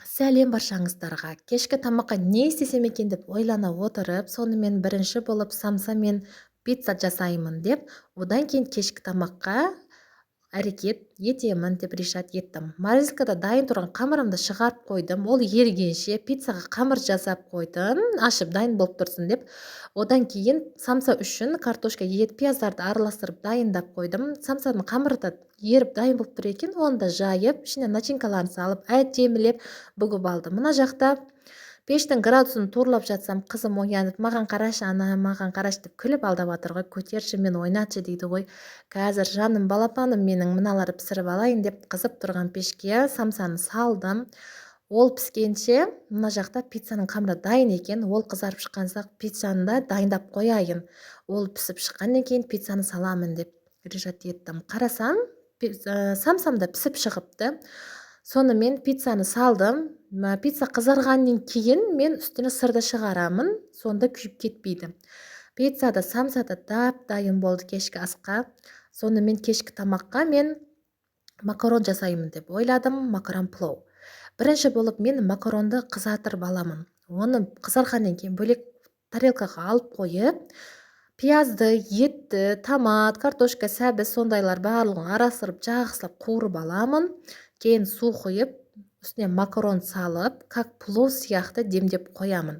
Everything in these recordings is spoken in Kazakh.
Сәлем баршаңыздарға. Кешкі тамаққа не істесем екен деп ойлана отырып, сонымен бірінші болып самса мен пицца жасаймын деп, одан кейін кешкі тамаққа әрекет етемін деп решат еттім. Морозилкада дайын тұрған қамырымды шығарып қойдым. Ол ерігенше пиццаға қамыр жасап қойдым, ашып дайын болып тұрсын деп. Одан кейін самса үшін картошка, ет, пияздарды араластырып дайындап қойдым. Самсаның қамыры да еріп дайын болып тұр екен, оны да жайып, ішіне начинкаларын салып, әдемілеп бүгіп алдым. Мына жақта пештің градусын турлап жатсам, қызым оянып, маған қарашы, ана, маған қарашы деп күліп алдап жатыр ғой. Көтерші мен ойнатшы дейді ғой. Қазір жаным балапаным менің мыналарды пісіріп алайын деп қызып тұрған пешке самсаны салдым. Ол піскенше мына жақта пиццаның қамыры дайын екен. Ол қызарып шыққан соң пиццаны да дайындап қояйын. Ол пісіп шыққаннан кейін пиццаны саламын деп решат еттім. Қарасам, самсам да пісіп шығыпты. Сонымен пиццаны салдым. Пицца қызарғаннан кейін мен үстіне сырды шығарамын, сонда күйіп кетпейді. Пицца да самса да дайын болды кешкі асқа. Сонымен кешкі тамаққа мен макарон жасаймын деп ойладым, макарон плов. Бірінші болып мен макаронды қызартып аламын. Оны қызарғаннан кейін бөлек тарелкаға алып қойып, пиязды, етті, томат, картошка, сәбіз сондайлар барлығын араластырып жақсылап қуырып аламын. Кейін су құйып, үстіне макарон салып, как плов сияқты демдеп қоямын.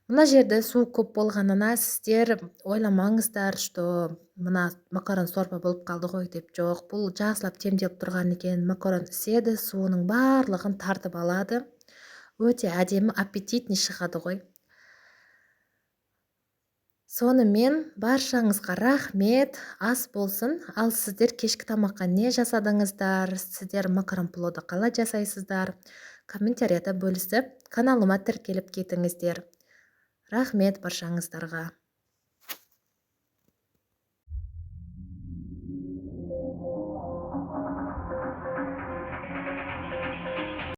Мына жерде су көп болғанына сіздер ойламаңыздар, что мына макарон сорпа болып қалды ғой деп. Жоқ, бұл жақсылап демделіп тұрған екен. Макарон іседі, суының барлығын тартып алады. Өте әдемі, аппетитный шығады ғой. Сонымен баршаңызға рахмет, ас болсын. Ал сіздер кешкі тамаққа не жасадыңыздар? Сіздер макарон пловды қалай жасайсыздар? Комментарияда бөлісіп, каналыма тіркеліп кетіңіздер. Рахмет баршаңыздарға.